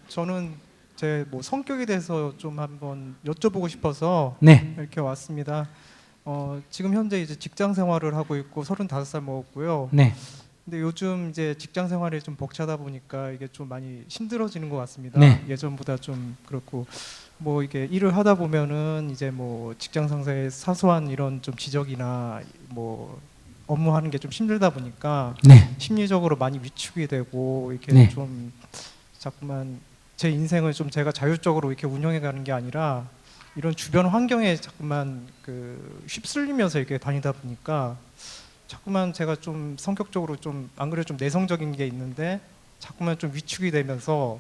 저는 제 뭐 성격에 대해서 좀 한번 여쭤보고 싶어서 네. 이렇게 왔습니다. 지금 현재 이제 직장 생활을 하고 있고 35살 먹었고요. 네. 근데 요즘 이제 직장 생활이 좀 벅차다 보니까 이게 좀 많이 힘들어지는 것 같습니다. 네. 예전보다 좀 그렇고 뭐 이게 일을 하다 보면은 이제 뭐 직장 상사의 사소한 이런 좀 지적이나 뭐 업무하는 게 좀 힘들다 보니까 네. 심리적으로 많이 위축이 되고 이렇게 네. 좀 자꾸만 제 인생을 좀 제가 자율적으로 이렇게 운영해 가는 게 아니라 이런 주변 환경에 자꾸만 그 휩쓸리면서 이렇게 다니다 보니까 자꾸만 제가 좀 성격적으로 좀 안 그래도 좀 내성적인 게 있는데 자꾸만 좀 위축이 되면서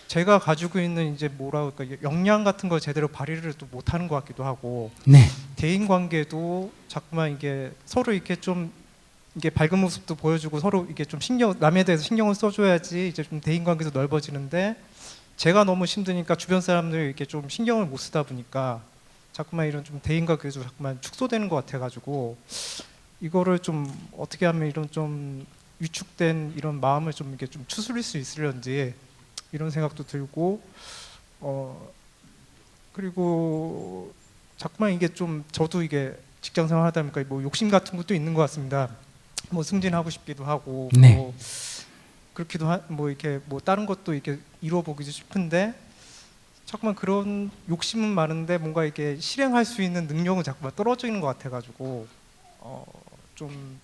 제가 가지고 있는 이제 뭐라 그럴까 역량 같은 걸 제대로 발휘를 또 못하는 것 같기도 하고 네. 대인 관계도 자꾸만 이게 서로 이렇게 좀 이게 밝은 모습도 보여주고 서로 이게 좀 남에 대해서 신경을 써줘야지 이제 좀 대인 관계도 넓어지는데 제가 너무 힘드니까 주변 사람들 이렇게 좀 신경을 못 쓰다 보니까 자꾸만 이런 좀 대인 관계도 자꾸만 축소되는 것 같아가지고 이거를 좀 어떻게 하면 이런 좀 위축된 이런 마음을 좀 이렇게 좀 추스릴 수 있으려는지 이런 생각도 들고 그리고 자꾸만 이게 좀 저도 이게 직장 생활하다 보니까 뭐 욕심 같은 것도 있는 것 같습니다. 뭐 승진하고 싶기도 하고 네. 뭐 그렇기도 뭐 이렇게 뭐 다른 것도 이렇게 이뤄보기도 싶은데 자꾸만 그런 욕심은 많은데 뭔가 이렇게 실행할 수 있는 능력은 자꾸만 떨어지는 것 같아가지고 좀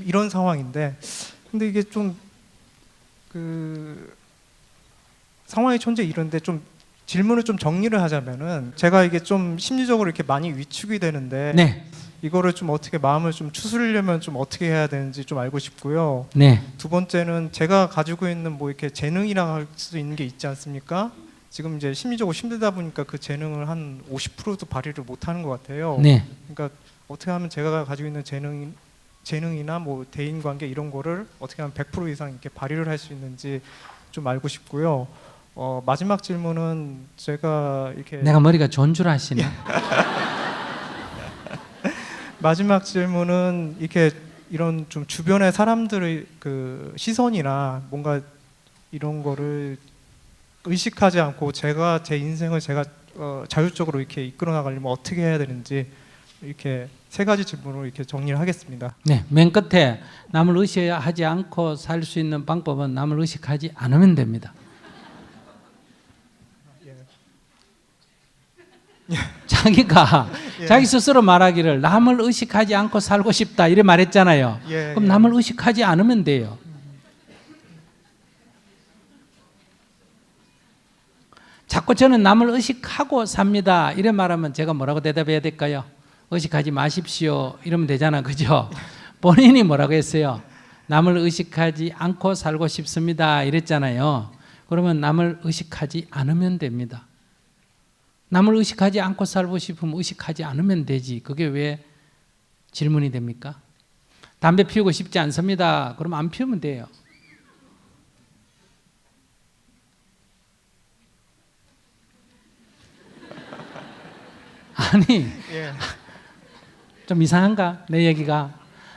이런 상황인데 근데 이게 좀 그 상황의 천재 이런데 좀 질문을 좀 정리를 하자면은 제가 이게 좀 심리적으로 이렇게 많이 위축이 되는데 네. 이거를 좀 어떻게 마음을 좀 추스리려면 좀 어떻게 해야 되는지 좀 알고 싶고요. 네. 두 번째는 제가 가지고 있는 뭐 이렇게 재능이랑 할 수 있는 게 있지 않습니까? 지금 이제 심리적으로 힘들다 보니까 그 재능을 한 50%도 발휘를 못 하는 것 같아요. 네. 그러니까 어떻게 하면 제가 가지고 있는 재능이나 뭐 대인 관계 이런 거를 어떻게 하면 100% 이상 이렇게 발휘를 할 수 있는지 좀 알고 싶고요. 마지막 질문은 제가 이렇게 내가 머리가 좋은 줄 아시네. 마지막 질문은 이렇게 이런 좀 주변의 사람들의 그 시선이나 뭔가 이런 거를 의식하지 않고 제가 제 인생을 제가 자율적으로 이렇게 이끌어 나가려면 어떻게 해야 되는지 이렇게 세 가지 질문으로 이렇게 정리를 하겠습니다. 네. 맨 끝에 남을 의식하지 않고 살 수 있는 방법은 남을 의식하지 않으면 됩니다. 자기가 예. 자기 스스로 말하기를 남을 의식하지 않고 살고 싶다 이래 말했잖아요. 예, 그럼 예. 남을 의식하지 않으면 돼요. 자꾸 저는 남을 의식하고 삽니다 이래 말하면 제가 뭐라고 대답해야 될까요? 의식하지 마십시오 이러면 되잖아, 그죠? 본인이 뭐라고 했어요? 남을 의식하지 않고 살고 싶습니다 이랬잖아요. 그러면 남을 의식하지 않으면 됩니다. 남을 의식하지 않고 살고 싶으면 의식하지 않으면 되지. 그게 왜 질문이 됩니까? 담배 피우고 싶지 않습니다. 그러면 안 피우면 돼요. 아니, 예. 좀 이상한가? 내 얘기가.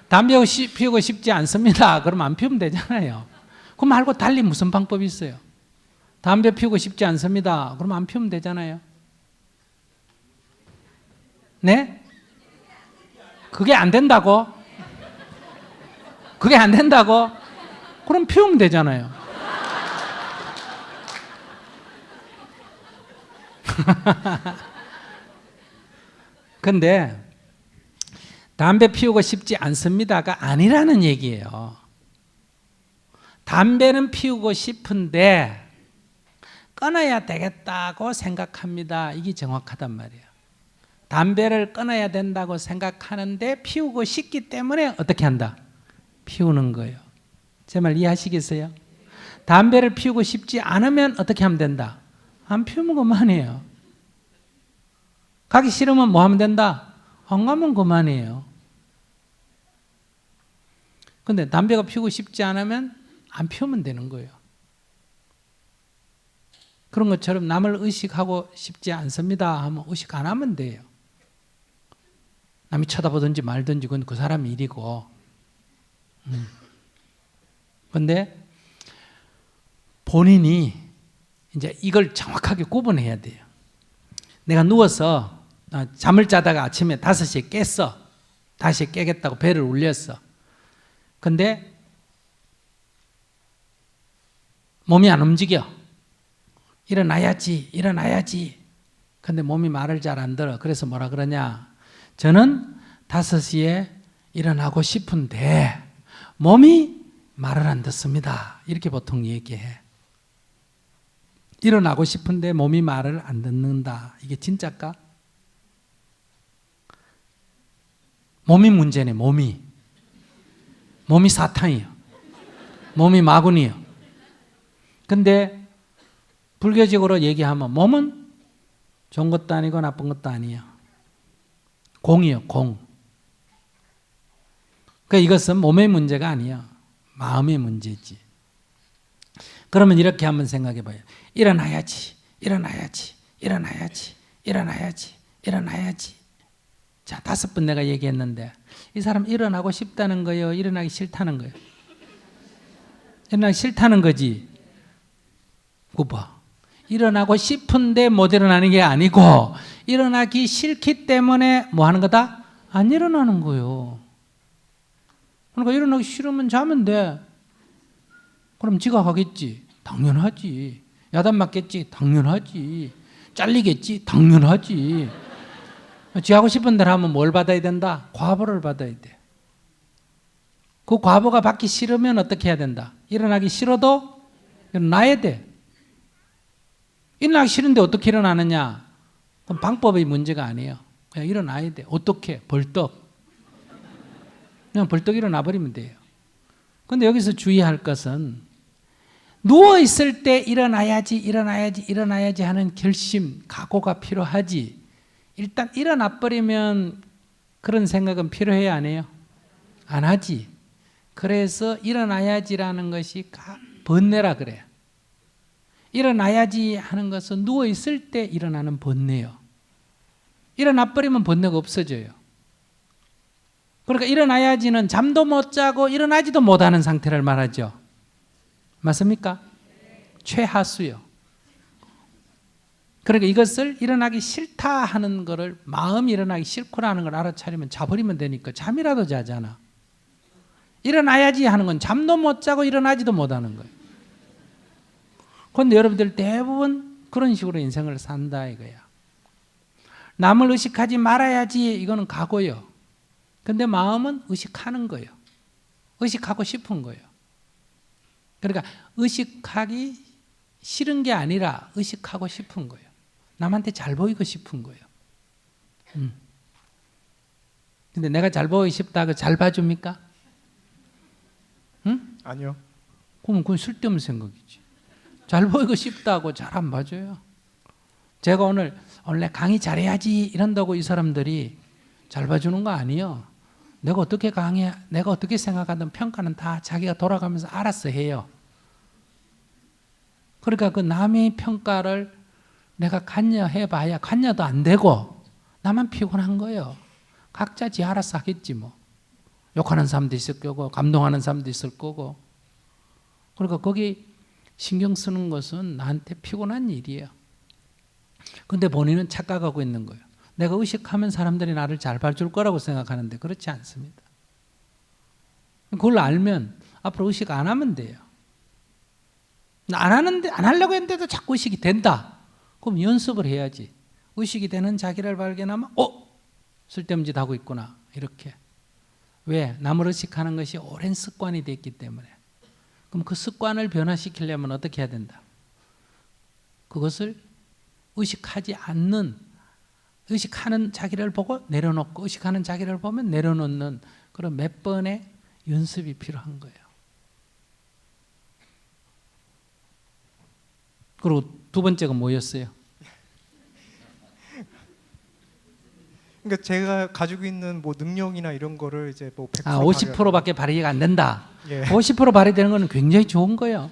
담배 피우고 싶지 않습니다. 그러면 안 피우면 되잖아요. 그 말고 달리 무슨 방법이 있어요? 담배 피우고 싶지 않습니다. 그러면 안 피우면 되잖아요. 네? 그게 안 된다고? 그게 안 된다고? 그럼 피우면 되잖아요. 근데 담배 피우고 싶지 않습니다가 아니라는 얘기예요. 담배는 피우고 싶은데 끊어야 되겠다고 생각합니다. 이게 정확하단 말이에요. 담배를 끊어야 된다고 생각하는데 피우고 싶기 때문에 어떻게 한다? 피우는 거예요. 제 말 이해하시겠어요? 담배를 피우고 싶지 않으면 어떻게 하면 된다? 안 피우면 그만이에요. 가기 싫으면 뭐 하면 된다? 안 가면 그만이에요. 근데 담배가 피우고 싶지 않으면 안 피우면 되는 거예요. 그런 것처럼 남을 의식하고 싶지 않습니다 하면 의식 안 하면 돼요. 남이 쳐다보든지 말든지 그건 그 사람 일이고 근데 본인이 이제 이걸 정확하게 구분해야 돼요. 내가 누워서 잠을 자다가 아침에 5시에 깼어. 5시에 깨겠다고 배를 울렸어. 근데 몸이 안 움직여. 일어나야지, 일어나야지. 근데 몸이 말을 잘 안 들어. 그래서 뭐라 그러냐? 저는 5시에 일어나고 싶은데 몸이 말을 안 듣습니다. 이렇게 보통 얘기해. 일어나고 싶은데 몸이 말을 안 듣는다. 이게 진짜일까? 몸이 문제네, 몸이. 몸이 사탄이요. 몸이 마군이요. 근데 불교적으로 얘기하면 몸은 좋은 것도 아니고 나쁜 것도 아니에요. 공이요, 공. 그러니까 이것은 몸의 문제가 아니에요. 마음의 문제지. 그러면 이렇게 한번 생각해 봐요. 일어나야지, 일어나야지, 일어나야지, 일어나야지, 일어나야지. 자, 5번 내가 얘기했는데 이 사람 일어나고 싶다는 거예요? 일어나기 싫다는 거예요? 일어나기 싫다는 거지. 9번. 일어나고 싶은데 못 일어나는 게 아니고 일어나기 싫기 때문에 뭐 하는 거다? 안 일어나는 거예요. 그러니까 일어나기 싫으면 자면 돼. 그럼 지각하겠지? 당연하지. 야단 맞겠지? 당연하지. 잘리겠지? 당연하지. 지 하고 싶은 대로 하면 뭘 받아야 된다? 과보를 받아야 돼. 그 과보가 받기 싫으면 어떻게 해야 된다? 일어나기 싫어도 일어나야 돼. 일어나기 싫은데 어떻게 일어나느냐? 그럼 방법의 문제가 아니에요. 그냥 일어나야 돼. 어떻게? 벌떡. 그냥 벌떡 일어나 버리면 돼요. 그런데 여기서 주의할 것은 누워있을 때 일어나야지, 일어나야지, 일어나야지 하는 결심, 각오가 필요하지. 일단 일어나 버리면 그런 생각은 필요해야 안 해요? 안 하지. 그래서 일어나야지라는 것이 번뇌라 그래요. 일어나야지 하는 것은 누워있을 때 일어나는 번뇌요. 일어나 버리면 번뇌가 없어져요. 그러니까 일어나야지는 잠도 못 자고 일어나지도 못하는 상태를 말하죠. 맞습니까? 최하수요. 그러니까 이것을 일어나기 싫다 하는 것을 마음이 일어나기 싫구나는 걸 알아차리면 자버리면 되니까 잠이라도 자잖아. 일어나야지 하는 건 잠도 못 자고 일어나지도 못하는 거예요. 그런데 여러분들 대부분 그런 식으로 인생을 산다 이거야. 남을 의식하지 말아야지 이거는 각오요. 근데 마음은 의식하는 거예요. 의식하고 싶은 거예요. 그러니까 의식하기 싫은 게 아니라 의식하고 싶은 거예요. 남한테 잘 보이고 싶은 거예요. 근데 내가 잘 보이고 싶다고 잘 봐줍니까? 응? 아니요. 그럼 그건 쓸데없는 생각이지. 잘 보이고 싶다고 잘 안 봐줘요. 제가 오늘 원래 강의 잘해야지 이런다고 이 사람들이 잘 봐주는 거 아니에요. 내가 어떻게 강의, 내가 어떻게 생각하든 평가는 다 자기가 돌아가면서 알아서 해요. 그러니까 그 남의 평가를 내가 관여해봐야 관여도 안 되고 나만 피곤한 거예요. 각자 지 알아서 하겠지 뭐. 욕하는 사람도 있을 거고 감동하는 사람도 있을 거고. 그러니까 거기 신경 쓰는 것은 나한테 피곤한 일이에요. 근데 본인은 착각하고 있는 거예요. 내가 의식하면 사람들이 나를 잘 봐줄 거라고 생각하는데 그렇지 않습니다. 그걸 알면 앞으로 의식 안 하면 돼요. 안 하는데, 안 하려고 했는데도 자꾸 의식이 된다. 그럼 연습을 해야지. 의식이 되는 자기를 발견하면 쓸데없는 짓 하고 있구나. 이렇게. 왜? 남을 의식하는 것이 오랜 습관이 됐기 때문에. 그럼 그 습관을 변화시키려면 어떻게 해야 된다? 그것을 의식하지 않는, 의식하는 자기를 보고 내려놓고 의식하는 자기를 보면 내려놓는 그런 몇 번의 연습이 필요한 거예요. 그리고 두 번째가 뭐였어요? 그러니까 제가 가지고 있는 뭐 능력이나 이런 거를 이제 뭐 100% 50%밖에 발휘가 안 된다. 예. 50% 발휘되는 거는 굉장히 좋은 거예요.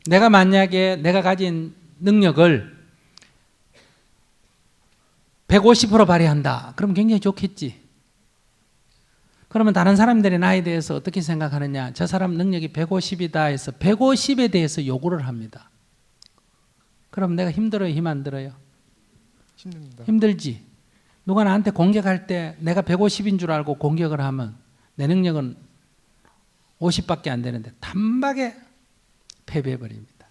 내가 만약에 내가 가진 능력을 150% 발휘한다. 그럼 굉장히 좋겠지. 그러면 다른 사람들이 나에 대해서 어떻게 생각하느냐? 저 사람 능력이 150이다 해서 150에 대해서 요구를 합니다. 그럼 내가 힘들어요, 힘 안 들어요? 힘듭니다. 힘들지. 누가 나한테 공격할 때 내가 150인 줄 알고 공격을 하면 내 능력은 50밖에 안 되는데 단박에 패배해버립니다.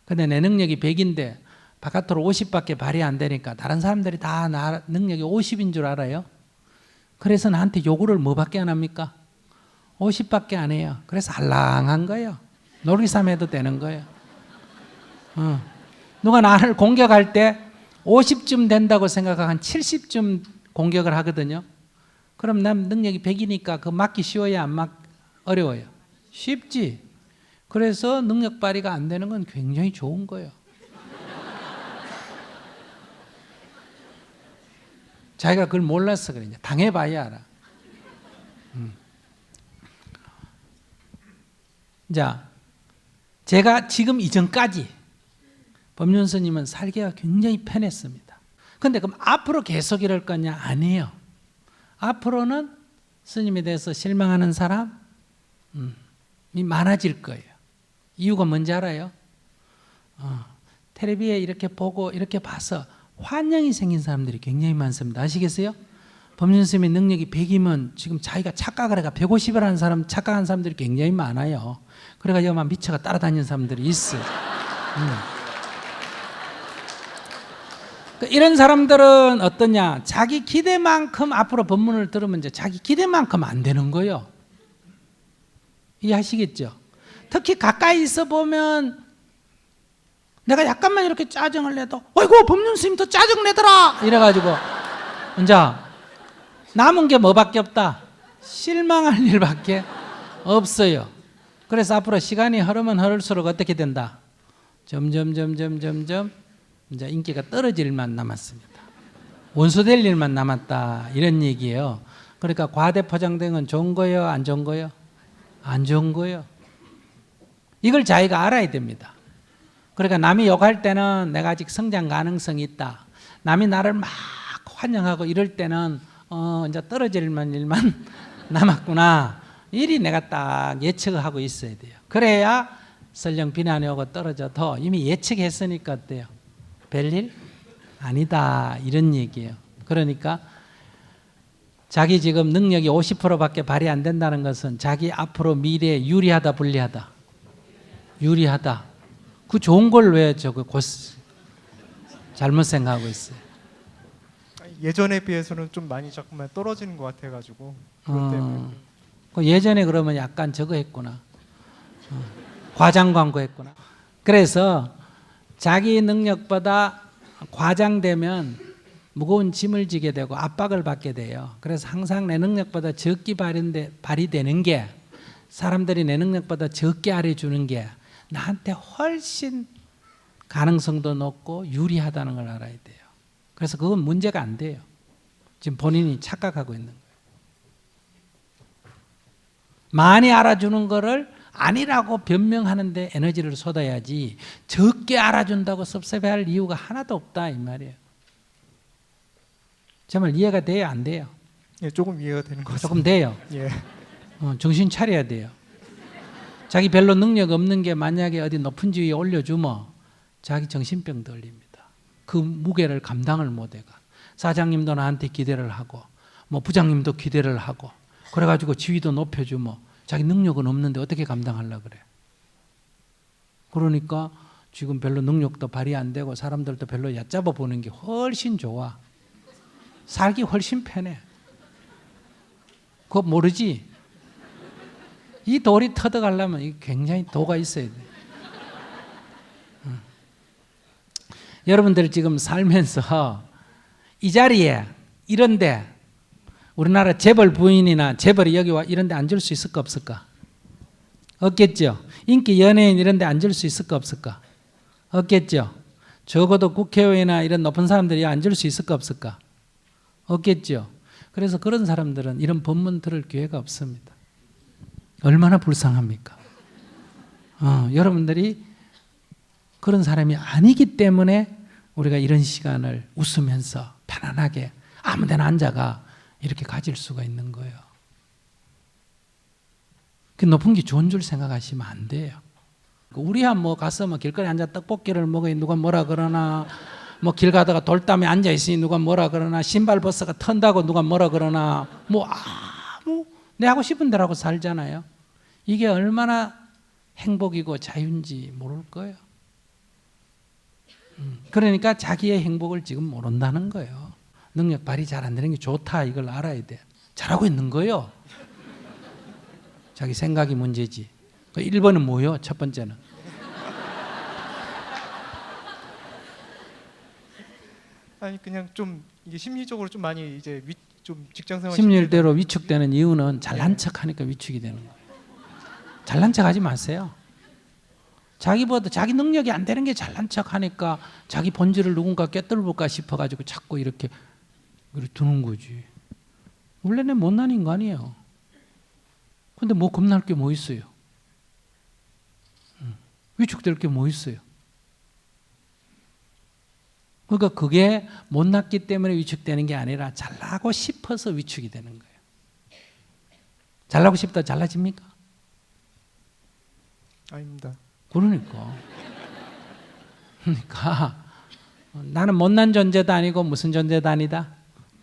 근데 내 능력이 100인데 바깥으로 50밖에 발휘 안 되니까 다른 사람들이 다 나 능력이 50인 줄 알아요. 그래서 나한테 요구를 뭐밖에 안 합니까? 50밖에 안 해요. 그래서 알랑한 거예요. 놀이삼 해도 되는 거예요. 누가 나를 공격할 때 50쯤 된다고 생각하고 한 70쯤 공격을 하거든요. 그럼 난 능력이 100이니까 그 맞기 쉬워야 안 어려워요? 쉽지. 그래서 능력 발휘가 안 되는 건 굉장히 좋은 거예요. 자기가 그걸 몰라서 그래. 당해봐야 알아. 자, 제가 지금 이전까지 법륜 스님은 살기가 굉장히 편했습니다. 근데 그럼 앞으로 계속 이럴 거냐? 아니에요. 앞으로는 스님에 대해서 실망하는 사람이 많아질 거예요. 이유가 뭔지 알아요? 텔레비에 이렇게 보고 이렇게 봐서 환영이 생긴 사람들이 굉장히 많습니다. 아시겠어요? 법륜 스님의 능력이 100이면 지금 자기가 착각을 해가 150이라는 사람 착각한 사람들이 굉장히 많아요. 그래가지고 막 미쳐가 따라다니는 사람들이 있어요. 이런 사람들은 어떠냐? 자기 기대만큼 앞으로 법문을 들으면 이제 자기 기대만큼 안 되는 거예요. 이해하시겠죠? 특히 가까이 있어 보면 내가 약간만 이렇게 짜증을 내도 어이구 법륜 스님 더 짜증 내더라 이래가지고 이제 남은 게 뭐밖에 없다? 실망할 일밖에 없어요. 그래서 앞으로 시간이 흐르면 흐를수록 어떻게 된다? 점점 이제 인기가 떨어질 일만 남았습니다. 원수될 일만 남았다 이런 얘기예요. 그러니까 과대 포장된 건 좋은 거예요? 안 좋은 거예요? 안 좋은 거예요. 이걸 자기가 알아야 됩니다. 그러니까 남이 욕할 때는 내가 아직 성장 가능성이 있다. 남이 나를 막 환영하고 이럴 때는 이제 떨어질 일만 남았구나. 일이 내가 딱 예측하고 있어야 돼요. 그래야 설령 비난이 오고 떨어져도 이미 예측했으니까 어때요? 별일 아니다 이런 얘기예요. 그러니까 자기 지금 능력이 50%밖에 발휘 안 된다는 것은 자기 앞으로 미래에 유리하다 불리하다? 유리하다. 그 좋은 걸 왜 저거 잘못 생각하고 있어요? 예전에 비해서는 좀 많이 자꾸만 떨어지는 것 같아가지고 그것 때문에. 예전에 그러면 약간 저거 했구나. 과장 광고했구나. 그래서 자기 능력보다 과장되면 무거운 짐을 지게 되고 압박을 받게 돼요. 그래서 항상 내 능력보다 적게 발휘되는 게 사람들이 내 능력보다 적게 알아주는 게 나한테 훨씬 가능성도 높고 유리하다는 걸 알아야 돼요. 그래서 그건 문제가 안 돼요. 지금 본인이 착각하고 있는 거예요. 많이 알아주는 거를 아니라고 변명하는데 에너지를 쏟아야지 적게 알아준다고 섭섭해할 이유가 하나도 없다 이 말이에요. 정말 이해가 돼요? 안 돼요? 예, 조금 이해가 되는 것 같습니다. 조금 돼요. 예. 정신 차려야 돼요. 자기 별로 능력 없는 게 만약에 어디 높은 지위에 올려주면 자기 정신병 걸립니다. 그 무게를 감당을 못해가. 사장님도 나한테 기대를 하고 뭐 부장님도 기대를 하고 그래가지고 지위도 높여주면 자기 능력은 없는데 어떻게 감당하려고 그래. 그러니까 지금 별로 능력도 발휘 안 되고 사람들도 별로 얕잡아 보는 게 훨씬 좋아. 살기 훨씬 편해. 그거 모르지? 이 돌이 터득하려면 굉장히 도가 있어야 돼. 여러분들 지금 살면서 이 자리에 이런데 우리나라 재벌 부인이나 재벌이 여기 와 이런 데 앉을 수 있을까 없을까? 없겠죠. 인기 연예인 이런 데 앉을 수 있을까 없을까? 없겠죠. 적어도 국회의원이나 이런 높은 사람들이 앉을 수 있을까 없을까? 없겠죠. 그래서 그런 사람들은 이런 법문 들을 기회가 없습니다. 얼마나 불쌍합니까? 여러분들이 그런 사람이 아니기 때문에 우리가 이런 시간을 웃으면서 편안하게 아무 데나 앉아가 이렇게 가질 수가 있는 거예요. 그 높은 게 좋은 줄 생각하시면 안 돼요. 우리야 뭐 가서 뭐 길거리 앉아 떡볶이를 먹으니 누가 뭐라 그러나, 뭐 길 가다가 돌담에 앉아 있으니 누가 뭐라 그러나, 신발 벗어가 턴다고 누가 뭐라 그러나, 뭐 아무 내 하고 싶은 대로 하고 살잖아요. 이게 얼마나 행복이고 자유인지 모를 거예요. 그러니까 자기의 행복을 지금 모른다는 거예요. 능력 발휘 잘 안 되는 게 좋다, 이걸 알아야 돼. 잘하고 있는 거예요. 자기 생각이 문제지. 1번은 뭐예요? 첫 번째는 아니 그냥 좀 이게 심리적으로 좀 많이 이제 좀 직장생활 심리대로 위축되는 이유는 잘난 척하니까 위축이 되는 거예요. 잘난 척하지 마세요. 자기보다 자기 능력이 안 되는 게 잘난 척하니까 자기 본질을 누군가 꿰뚫을까 싶어가지고 자꾸 이렇게 두는 거지. 원래는 못난 인간이에요. 근데 뭐 겁날 게 뭐 있어요? 위축될 게 뭐 있어요? 그러니까 그게 못났기 때문에 위축되는 게 아니라 잘나고 싶어서 위축이 되는 거예요. 잘나고 싶다 잘나집니까? 아닙니다. 그러니까 나는 못난 존재도 아니고 무슨 존재도 아니다.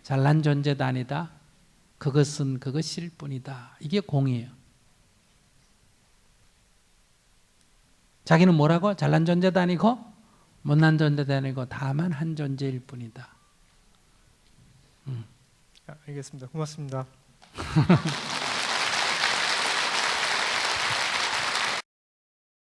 잘난 존재도 아니다. 그것은 그것일 뿐이다. 이게 공이에요. 자기는 뭐라고? 잘난 존재도 아니고 못난 존재도 아니고 다만 한 존재일 뿐이다. 알겠습니다. 고맙습니다.